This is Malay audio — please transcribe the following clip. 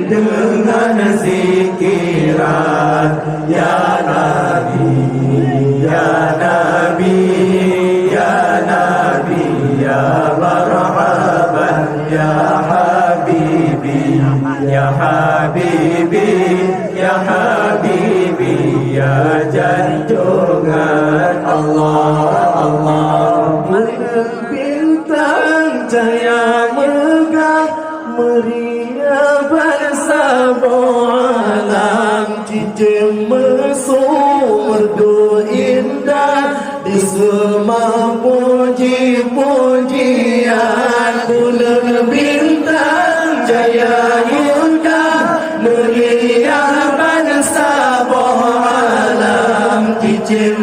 dengan zikiran ya Nabi ya Nabi ya Nabi ya marhaban ya Habibi ya Habibi ya Habibi ya junjungan Allah Allah bintang cahaya megah meriah bersabung alam cincin mesum merdu indah di semua puji-pujian bulan bintang jaya indah meriah bersabung alam cincin